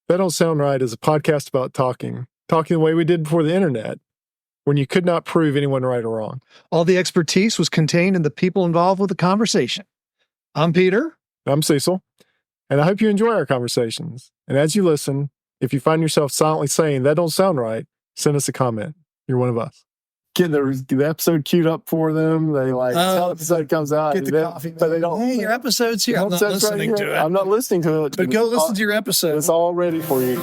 That Don't Sound Right is a podcast about talking the way we did before the internet, when you could not prove anyone right or wrong. All the expertise was contained in the people involved with the conversation. I'm Peter. I'm Cecil, and I hope you enjoy our conversations. And as you listen, if you find yourself silently saying, that don't sound right, send us a comment. You're one of us. Get the episode queued up for them. They tell the episode comes out. Get the coffee. But they don't. Hey, your episode's here. I'm not listening to it. I'm not listening to it. But go listen to your episode. It's all ready for you.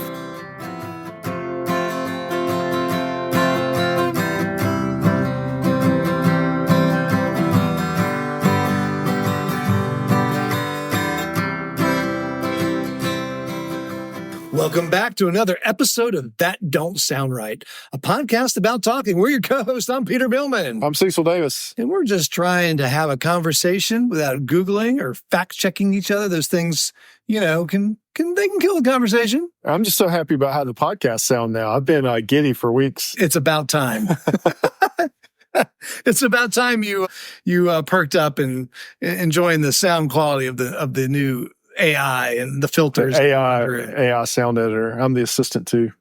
Welcome back to another episode of That Don't Sound Right, a podcast about talking. We're your co-host. I'm Peter Beilman. I'm Cecil Davis. And we're just trying to have a conversation without Googling or fact-checking each other. Those things, can kill the conversation. I'm just so happy about how the podcasts sound now. I've been giddy for weeks. It's about time. It's about time you perked up and enjoying the sound quality of the new AI and the filters. AI sound editor. I'm the assistant too.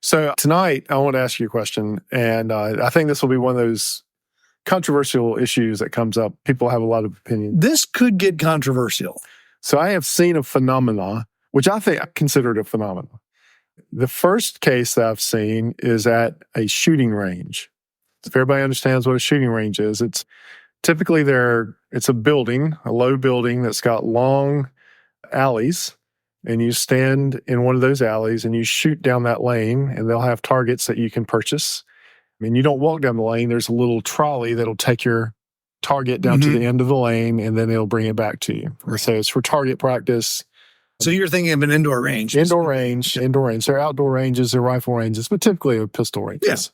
So tonight, I want to ask you a question. And I think this will be one of those controversial issues that comes up. People have a lot of opinions. This could get controversial. So I have seen a phenomena, which I consider it a phenomenon. The first case that I've seen is at a shooting range. If everybody understands what a shooting range is, it's typically it's a building, a low building that's got long alleys, and you stand in one of those alleys and you shoot down that lane, and they'll have targets that you can purchase. I mean, you don't walk down the lane. There's a little trolley that'll take your target down to the end of the lane, and then it'll bring it back to you. Right. So it's for target practice. So you're thinking of an indoor range. Indoor range. There are outdoor ranges, there are rifle ranges, but typically a pistol range. Yes.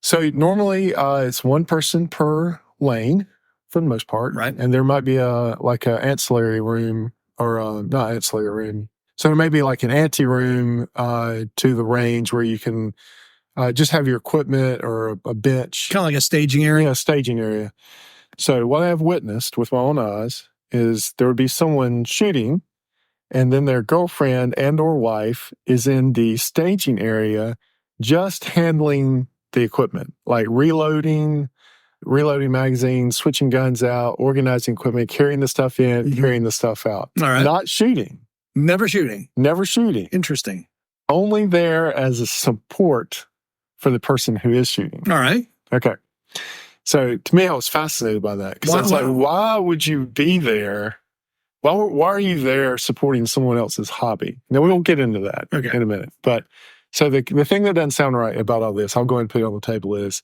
So normally it's one person per lane for the most part. Right. And there might be a ancillary room, or not ancillary room. So there may be like an ante room to the range where you can just have your equipment or a bench. Kind of like a staging area? Yeah, a staging area. So what I've witnessed with my own eyes is there would be someone shooting, and then their girlfriend and or wife is in the staging area just handling the equipment, like reloading magazines, switching guns out, organizing equipment, carrying the stuff in, carrying the stuff out. All right. Not shooting. Never shooting. Interesting. Only there as a support for the person who is shooting. All right. Okay. So to me, I was fascinated by that. Because I was like, why would you be there? Why are you there supporting someone else's hobby? Now, we won't get into that in a minute. But so the thing that doesn't sound right about all this, I'll go ahead and put it on the table, is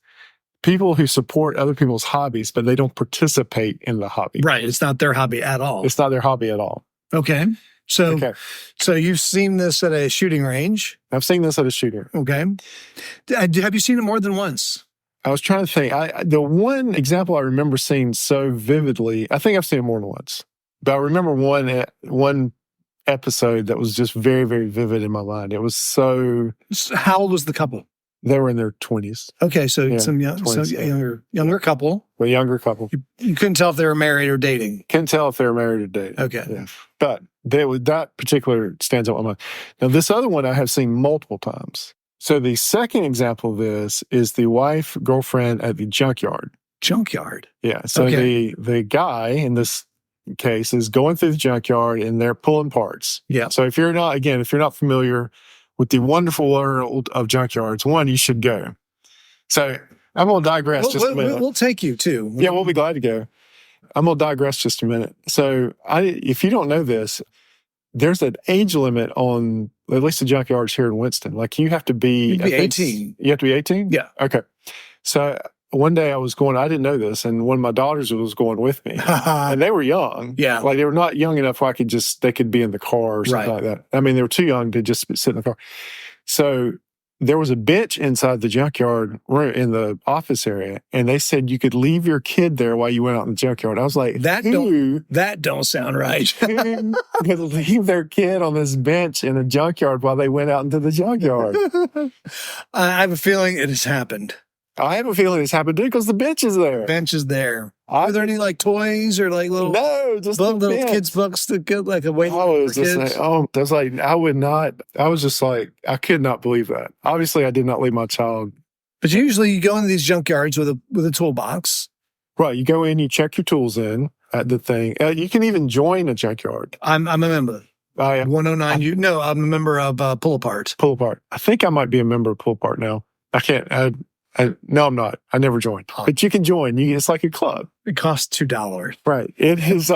people who support other people's hobbies, but they don't participate in the hobby. Right. It's not their hobby at all. It's not their hobby at all. Okay. So you've seen this at a shooting range? I've seen this at a shooting range. Okay. Have you seen it more than once? I was trying to think. The one example I remember seeing so vividly, I think I've seen it more than once. But I remember one episode that was just very, very vivid in my mind. It was so... How old was the couple? They were in their 20s. Okay, so younger couple. A younger couple. You couldn't tell if they were married or dating. Couldn't tell if they were married or dating. Okay. Yeah. But that particular stands out in my mind. Now, this other one I have seen multiple times. So the second example of this is the wife-girlfriend at the junkyard. Junkyard? Yeah. So the guy in this case is going through the junkyard, and they're pulling parts. Yeah. So if you're not familiar with the wonderful world of junkyards, you should go. So I'm going to digress just a minute. We'll take you too. Yeah, we'll be glad to go. I'm going to digress just a minute. So if you don't know this, there's an age limit on at least the junkyards here in Winston. Like you have to be 18. You have to be 18? Yeah. Okay. So one day I didn't know this, and one of my daughters was going with me. And they were young. Yeah. Like they were not young enough where they could be in the car or something like that. I mean, they were too young to just sit in the car. So there was a bench inside the junkyard room in the office area, and they said you could leave your kid there while you went out in the junkyard. I was like, that don't sound right. Who could leave their kid on this bench in a junkyard while they went out into the junkyard? I have a feeling it has happened. I have a feeling this happened too because the bench is there. Bench is there. Are there any like toys or like little just little kids books to get like a waiting for kids? That's like I would not. I was just like I could not believe that. Obviously, I did not leave my child. But usually, you go into these junkyards with a toolbox. Right, you go in, you check your tools in at the thing. You can even join a junkyard. I'm a member. 109. I'm a member of Pull Apart. Pull Apart. I think I might be a member of Pull Apart now. I can't. No, I'm not. I never joined. But you can join. It's like a club. It costs $2. Right. It is.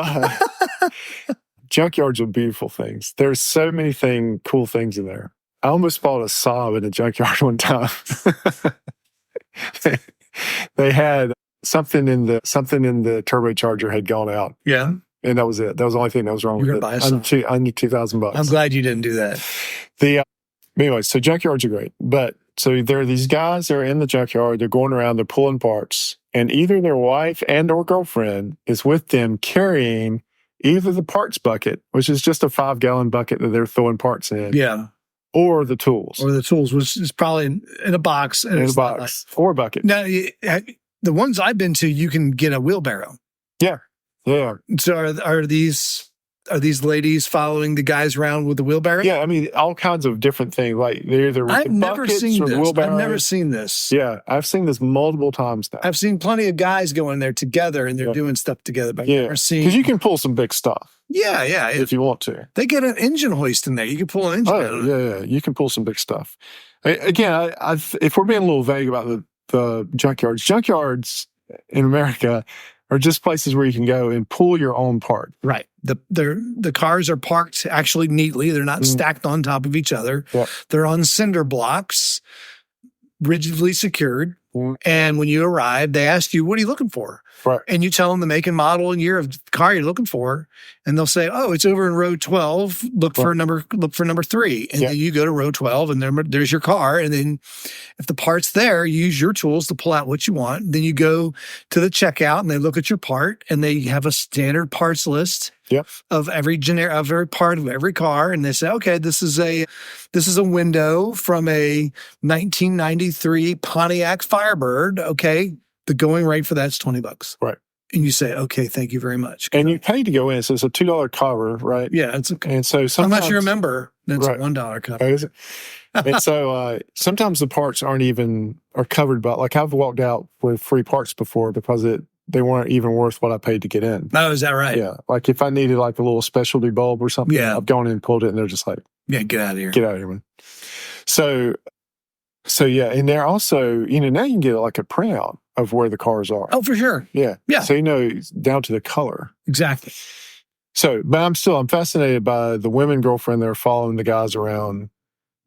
Junkyards are beautiful things. There's so many cool things in there. I almost bought a Saab in a junkyard one time. They had something in the turbocharger had gone out. Yeah. And that was it. That was the only thing that was wrong with it. Buy under $2,000. I'm glad you didn't do that. Anyway, so junkyards are great. But so there are these guys that are in the junkyard. They're going around. They're pulling parts. And either their wife and or girlfriend is with them carrying either the parts bucket, which is just a 5-gallon bucket that they're throwing parts in. Yeah. Or the tools. Which is probably in a box. In a box. Or a bucket. Now, the ones I've been to, you can get a wheelbarrow. Yeah. Yeah. So are these ladies following the guys around with the wheelbarrow? Yeah, I mean, all kinds of different things. Like they're either with the buckets or the wheelbarrow. I've never seen this. Yeah, I've seen this multiple times now. I've seen plenty of guys go in there together and they're doing stuff together. But I've never seen, because you can pull some big stuff. Yeah. If you want to. They get an engine hoist in there. You can pull an engine out of it. Yeah. You can pull some big stuff. Again, if we're being a little vague about the junkyards in America are just places where you can go and pull your own part. Right. The cars are parked actually neatly. They're not stacked on top of each other. Yep. They're on cinder blocks, rigidly secured. And when you arrive, they ask you, what are you looking for? Right. And you tell them the make and model and year of the car you're looking for. And they'll say, oh, it's over in row 12. Look for number 3. And then you go to row 12 and there's your car. And then if the part's there, you use your tools to pull out what you want. Then you go to the checkout and they look at your part and they have a standard parts list. Yep. Of every part of every car, and they say, okay, this is a window from a 1993 Pontiac Firebird. Okay, the going rate for that's $20. Right. And you say, okay, thank you very much. And you pay to go in, so it's a $2 cover, right? Yeah, it's okay. And so sometimes, unless you remember, that's a $1 cover. Oh, is it? And so sometimes the parts are covered by. Like I've walked out with free parts before because they weren't even worth what I paid to get in. Oh, is that right? Yeah. Like if I needed like a little specialty bulb or something, I've gone in and pulled it and they're just like, yeah, get out of here. Get out of here, man. So yeah. And they're also, now you can get like a printout of where the cars are. Oh, for sure. Yeah. Yeah. So, down to the color. Exactly. So, but I'm fascinated by the women girlfriend that are following the guys around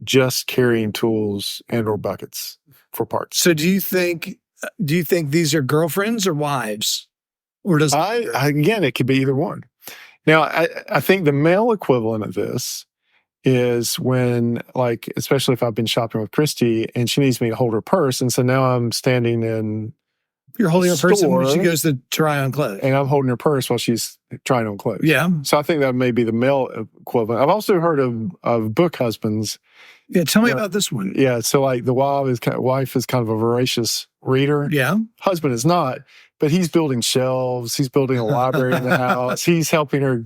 just carrying tools and or buckets for parts. So do you think these are girlfriends or wives? Or does again, it could be either one. Now, I think the male equivalent of this is when, like, especially if I've been shopping with Christy and she needs me to hold her purse. And so now I'm standing in You're holding her purse when she goes to try on clothes. And I'm holding her purse while she's trying on clothes. Yeah. So I think that may be the male equivalent. I've also heard of book husbands. Yeah, tell me about this one. Yeah, so like the wife is kind of a voracious reader. Yeah. Husband is not, but he's building shelves. He's building a library in the house. He's helping her,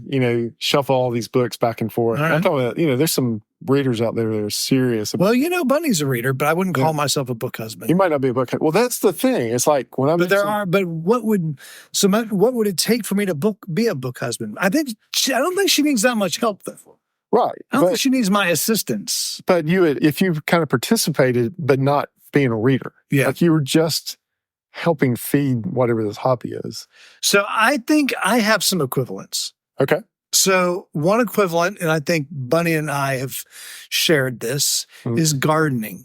shuffle all these books back and forth. Right. I'm talking about, there's some readers out there that are serious. Well, Bunny's a reader, but I wouldn't call myself a book husband. You might not be a book husband. Well, that's the thing. It's like when I'm. But what would it take for me to be a book husband? I don't think she needs that much help though. Right. I don't think she needs my assistance. But if you kind of participated, but not being a reader. Yeah. Like you were just helping feed whatever this hobby is. So I think I have some equivalents. Okay. So one equivalent, and I think Bunny and I have shared this, is gardening.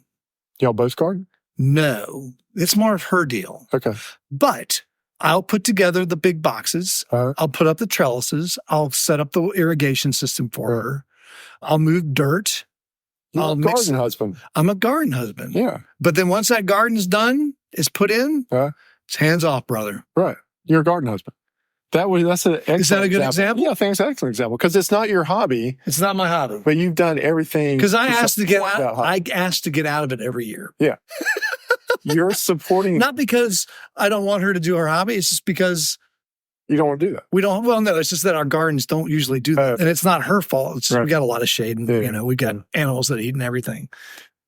Y'all both garden? No. It's more of her deal. Okay. But I'll put together the big boxes. I'll put up the trellises. I'll set up the irrigation system for her. I'll move dirt. You're a garden husband. I'm a garden husband. Yeah. But then once that garden's done, is put in, it's hands off, brother. Right. You're a garden husband. Is that a good example? Yeah, I think it's an excellent example because it's not your hobby. It's not my hobby. But you've done everything. Because I asked to get out of it every year. Yeah. you're supporting. Not because I don't want her to do her hobby. It's just because You don't want to do that. we don't. Well, no, it's just that our gardens don't usually do that, and it's not her fault. It's just, Right. we got a lot of shade, and Yeah. we got animals that eat and everything.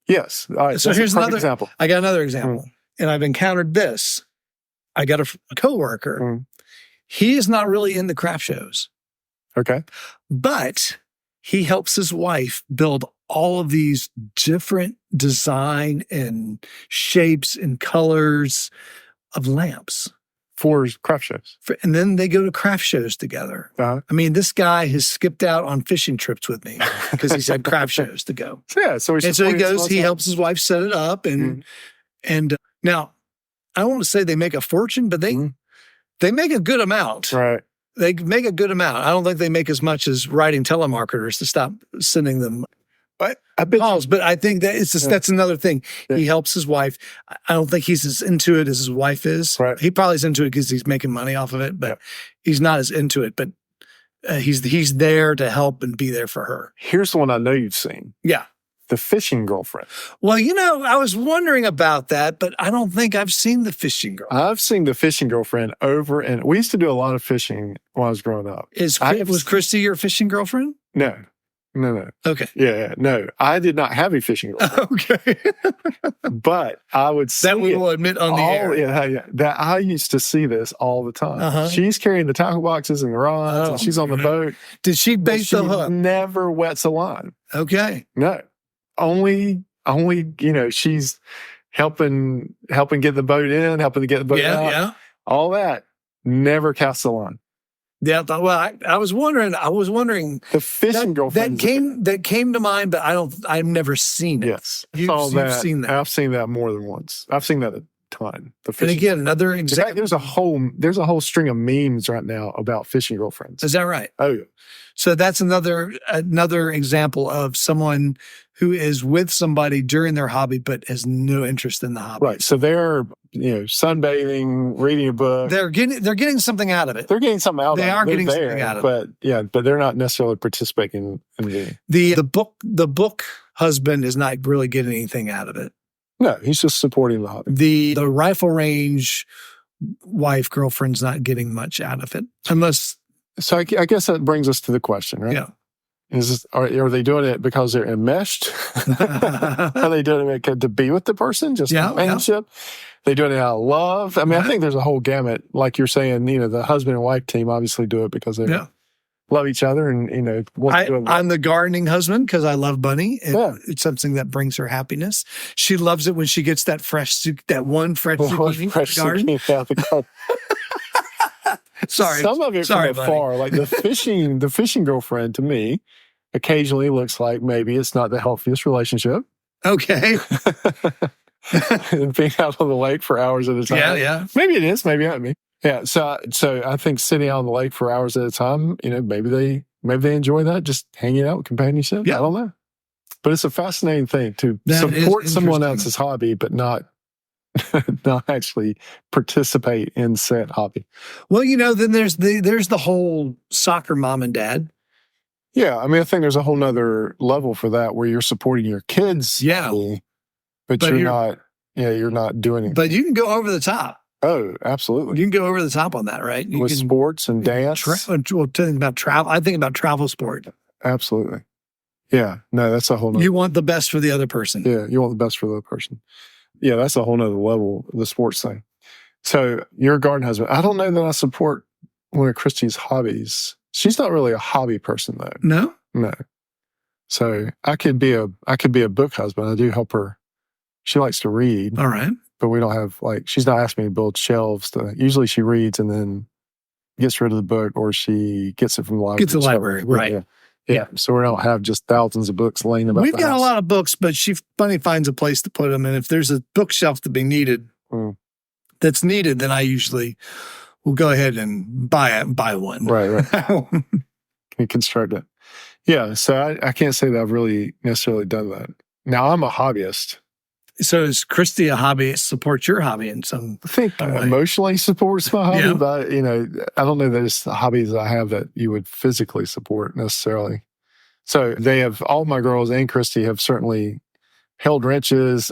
Yes. All right. So That's here's a perfect another example. I got another example, and I've encountered this. I got a coworker. Mm. He is not really into craft shows, Okay. but he helps his wife build all of these different design and shapes and colors of lamps. For craft shows. And then they go to craft shows together. Uh-huh. I mean, this guy has skipped out on fishing trips with me because he's had craft shows to go. Yeah. So And so he goes, he helps his wife set it up. And now, I don't want to say they make a fortune, but they make a good amount. Right. They make a good amount. I don't think they make as much as writing telemarketers to stop sending them But I bet calls. But I think that it's just, that's another thing. Yeah. He helps his wife. I don't think he's as into it as his wife is. Right. He probably is into it because he's making money off of it, but he's not as into it. But he's there to help and be there for her. here's the one I know you've seen. Yeah. The fishing girlfriend. Well, I was wondering about that, but I don't think I've seen the fishing girl. I've seen the fishing girlfriend over, and we used to do a lot of fishing when I was growing up. Was Christy your fishing girlfriend? No. Okay. Yeah. No, I did not have a fishing girlfriend, Okay. but I would see That we it will admit on the all, air. yeah. That I used to see this all the time. Uh-huh. She's carrying the tackle boxes and the rods, Oh. and she's on the boat. Did she But bait she the hook? never wets a line. Okay. No, only she's helping get the boat in, helping to get the boat out. Yeah. All that. Never casts a line. Yeah. Well, I was wondering. The fishing girlfriend. That came to mind, but I've never seen it. Yes, You've seen that. I've seen that more than once. I've seen that a ton. The And fishing. again, another In fact, example. there's a whole string of memes right now about fishing girlfriends. Is that right? Oh yeah. So that's another example of someone who is with somebody during their hobby, but has no interest in the hobby. Right. So they're sunbathing, reading a book. They're getting something out of it. They're getting something out of it. They are They're getting there, something out of it. But they're not necessarily participating in The book husband is not really getting anything out of it. No, he's just supporting the hobby. The rifle range wife girlfriend's not getting much out of it, unless So I guess that brings us to the question, right? yeah. Are they doing it because they're enmeshed? Are they doing it to be with the person, just companionship? They doing it out of love? I mean, I think there's a whole gamut. Like you're saying, the husband and wife team obviously do it because they love each other and want to do it. I'm the gardening husband because I love Bunny. And Yeah. it's something that brings her happiness. She loves it when she gets that one fresh zucchini Fresh garden. zucchini out the garden. Sorry. Some of it Sorry, from afar, like the fishing girlfriend to me occasionally looks like maybe it's not the healthiest relationship. Okay. And being out on the lake for hours at a time. Yeah. Maybe it is, maybe not me. Yeah. So I think sitting out on the lake for hours at a time, maybe they enjoy that, just hanging out with companionship. Yeah. I don't know. But it's a fascinating thing to That is support someone interesting. else's hobby, but not actually participate in said hobby. Well, then there's the whole soccer mom and dad. Yeah. I mean, I think there's a whole nother level for that where you're supporting your kids. Yeah. hobby, but you're not doing anything. But you can go over the top. Oh, absolutely. You can go over the top on that, right? You With can sports and dance. think about travel. I think about travel sport. Absolutely. Yeah. No, that's a whole nother. You want the best for the other person. Yeah. You want the best for the other person. Yeah. That's a whole nother level, the sports thing. So you're a garden husband. I don't know that I support one of Christy's hobbies. She's not really a hobby person though. No? No. So I could be a book husband. I do help her. She likes to read, All right. but we don't have she's not asking me to build shelves. Usually she reads and then gets rid of the book or she gets it from the library. Gets the library, right. Yeah. So we don't have just thousands of books laying about We've the got house. a lot of books, but Bunny finds a place to put them. And if there's a bookshelf to be needed, that's needed, then I usually will go ahead and buy one. Right. Can you construct it? Yeah. So I can't say that I've really necessarily done that. Now I'm a hobbyist. So is Christy a hobbyist? Support your hobby in some? I think way. emotionally supports my hobby, Yeah. but I don't know that it's the hobbies I have that you would physically support necessarily. So all my girls and Christy have certainly held wrenches.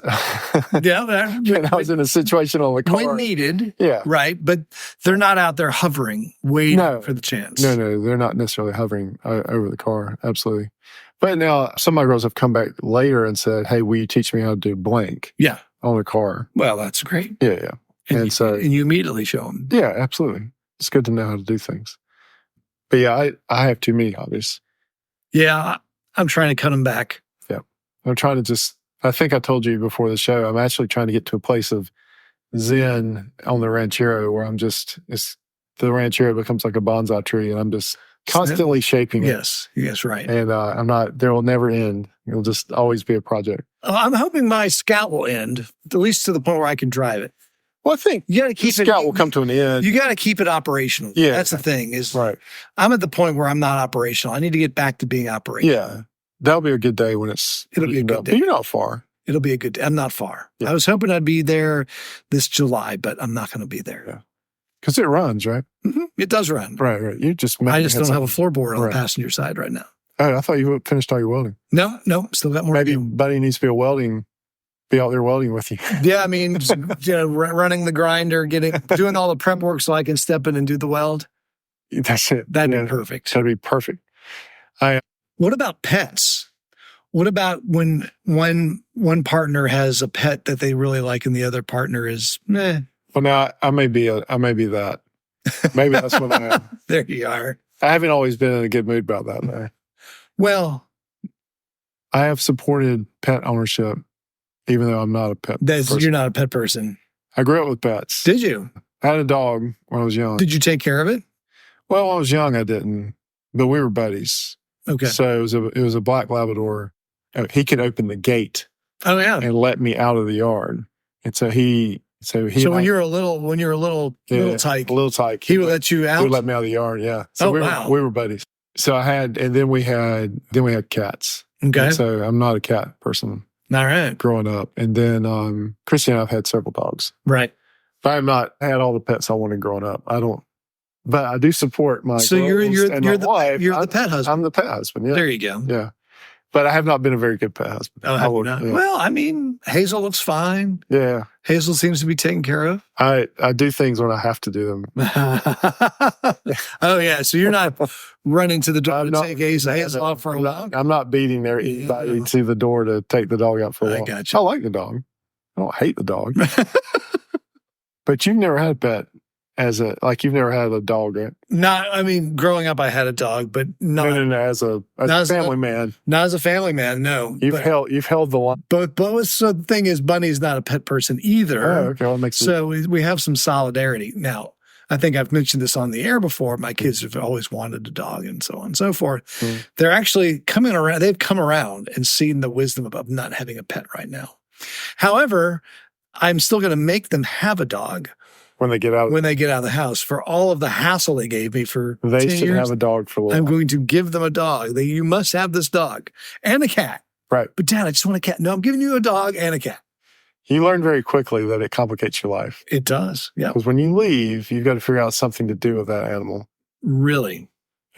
Yeah. And I was in a situation on the car. When needed. Yeah. Right. But they're not out there hovering, waiting No. for the chance. No, they're not necessarily hovering over the car. Absolutely. But now some of my girls have come back later and said, hey, will you teach me how to do blank Yeah. on the car? Well, that's great. Yeah. And you immediately show them. Yeah, absolutely. It's good to know how to do things. But yeah, I have too many hobbies. Yeah. I'm trying to cut them back. Yeah. I'm trying to I think I told you before the show, I'm actually trying to get to a place of zen on the ranchero where the ranchero becomes like a bonsai tree and I'm just constantly shaping it. Yes, right. And there will never end. It'll just always be a project. I'm hoping my Scout will end, at least to the point where I can drive it. Well, I think you got to keep Scout will come to an end. You got to keep it operational. Yeah. That's the thing right. I'm at the point where I'm not operational. I need to get back to being operational. Yeah. That'll be a good day when it'll be a good day. But you're not far. It'll be a good day. I'm not far. Yeah. I was hoping I'd be there this July, but I'm not going to be there. Yeah. Because it runs, right? Mm-hmm. It does run. Right. I just don't have a floorboard on the passenger side right now. Oh, I thought you finished all your welding. No, still got more. Maybe Buddy needs to be out there welding with you. Yeah, I mean, just, running the grinder, doing all the prep work so I can step in and do the weld. That's it. That'd be perfect. That'd be perfect. What about pets? What about when one partner has a pet that they really like and the other partner is meh? Well, now I may be that. Maybe that's what I am. There you are. I haven't always been in a good mood about that, though. Well, I have supported pet ownership, even though I'm not a pet person. You're not a pet person. I grew up with pets. Did you? I had a dog when I was young. Did you take care of it? Well, when I was young, I didn't, but we were buddies. Okay. So it was a black Labrador. He could open the gate. Oh yeah. And let me out of the yard. And so when you're a little tyke, he would let you out. He would let me out of the yard. Yeah. So we were buddies. So then we had cats. Okay. And so I'm not a cat person. All right. Growing up, and then Christy and I've had several dogs. Right. But I've not had all the pets I wanted growing up. I don't. But I do support my. So you're the pet husband. I'm the pet husband. Yeah. There you go. Yeah. But I have not been a very good pet husband. Oh, yeah. Well, I mean, Hazel looks fine. Yeah. Hazel seems to be taken care of. I do things when I have to do them. Oh, yeah. So you're not running to the door to take Hazel off for a walk? I'm not beating anybody to the door to take the dog out for a walk. I got you. I like the dog. I don't hate the dog. But you've never had a pet you've never had a dog, right? Growing up, I had a dog, but not as a family man. Not as a family man, no. You've held the line. But so the thing is, Bunny's not a pet person either. Oh, okay. Well, that makes sense. So we have some solidarity. Now, I think I've mentioned this on the air before. My kids have always wanted a dog and so on and so forth. Mm. They're actually coming around. They've come around and seen the wisdom of not having a pet right now. However, I'm still going to make them have a dog. When they get out of the house, for all of the hassle they gave me for 10 years. They should have a dog for a while. I'm going to give them a dog. You must have this dog and a cat. Right. But Dad, I just want a cat. No, I'm giving you a dog and a cat. You learn very quickly that it complicates your life. It does. Yeah. Because when you leave, you've got to figure out something to do with that animal. Really?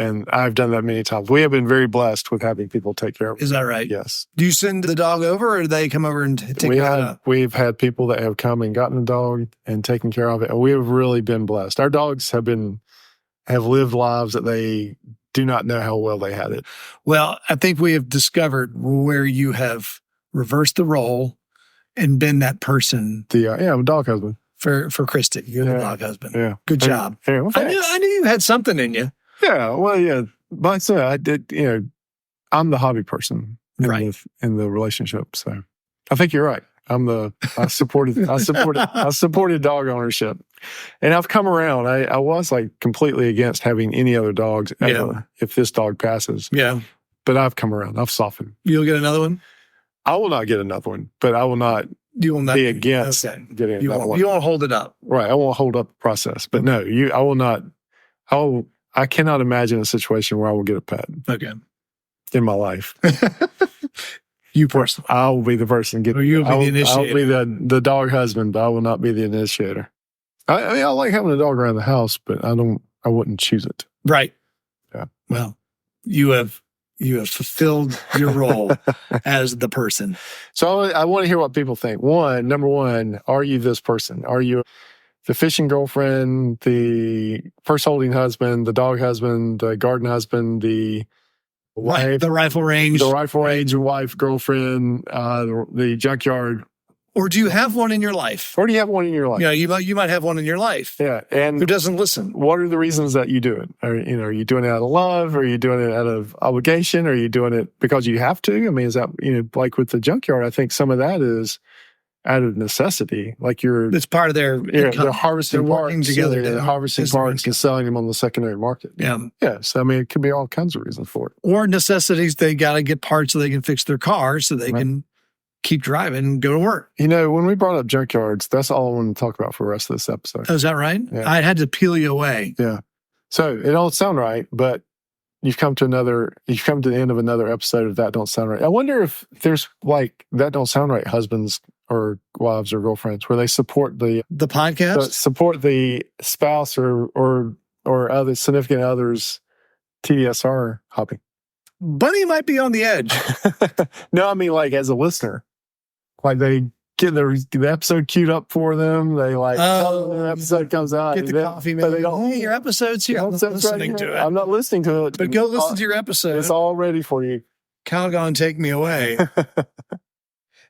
And I've done that many times. We have been very blessed with having people take care of it. Is that right? Yes. Do you send the dog over or do they come over and take care of it? We've had people that have come and gotten the dog and taken care of it. And we have really been blessed. Our dogs have lived lives that they do not know how well they had it. Well, I think we have discovered where you have reversed the role and been that person. I'm a dog husband. For Kristen. You're the dog husband. Yeah. Good job. Yeah, well, I knew you had something in you. Yeah, well, yeah. But I said I did, I'm the hobby person in the relationship. So I think you're right. I supported dog ownership. And I've come around. I was completely against having any other dogs ever if this dog passes. Yeah. But I've come around. I've softened. You'll get another one? I will not get another one, but I will not be against getting another one. You won't hold it up. Right. I won't hold up the process. But no, I will not. I cannot imagine a situation where I will get a pet. Okay. In my life. You personally. I will be the person you'll be the initiator. I'll be the dog husband, but I will not be the initiator. I like having a dog around the house, but I wouldn't choose it. Right. Yeah. Well, you have You have fulfilled your role as the person. So I want to hear what people think. Number one, are you this person? Are you the fishing girlfriend, the purse holding husband, the dog husband, the garden husband, the wife, the rifle range wife, girlfriend, the junkyard? Or do you have one in your life? Or do you have one in your life? Yeah, you might have one in your life. Yeah, and who doesn't listen? What are the reasons that you do it? Are you doing it out of love? Are you doing it out of obligation? Are you doing it because you have to? I mean, is that like with the junkyard? I think some of that is out of necessity. Like it's part of their income. They're harvesting parts together. They're harvesting parts and selling them on the secondary market. Yeah. So I mean, it could be all kinds of reasons for it. Or necessities. They got to get parts so they can fix their car, so they can keep driving and go to work. When we brought up junkyards, that's all I want to talk about for the rest of this episode. Oh, is that right? Yeah. I had to peel you away. Yeah. So it don't sound right, but you've come to the end of another episode of That Don't Sound Right. I wonder if there's like That Don't Sound Right husbands or wives or girlfriends where they support the podcast, support the spouse or other significant others TDSR hobby. Bunny might be on the edge. No, I mean like as a listener. Like they get the episode queued up for them. They the episode comes out. Get the coffee, man. They go, hey, your episode's here. I'm not listening to it. I'm not listening to it. But go listen to your episode. It's all ready for you. Calgon, take me away.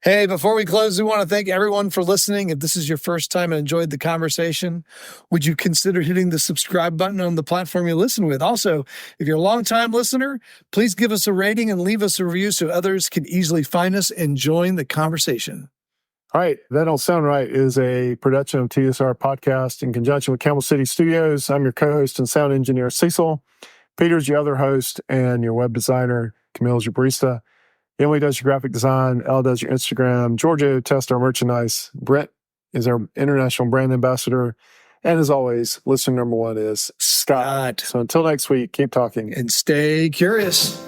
Hey, before we close, we want to thank everyone for listening. If this is your first time and enjoyed the conversation, would you consider hitting the subscribe button on the platform you listen with? Also, if you're a longtime listener, please give us a rating and leave us a review so others can easily find us and join the conversation. All right. That Don't Sound Right is a production of TSR Podcast in conjunction with Camel City Studios. I'm your co-host and sound engineer, Cecil. Peter's your other host and your web designer. Camille's your barista. Emily does your graphic design. Elle does your Instagram. Giorgio tests our merchandise. Brett is our international brand ambassador. And as always, listener number one is Scott. So until next week, keep talking. And stay curious.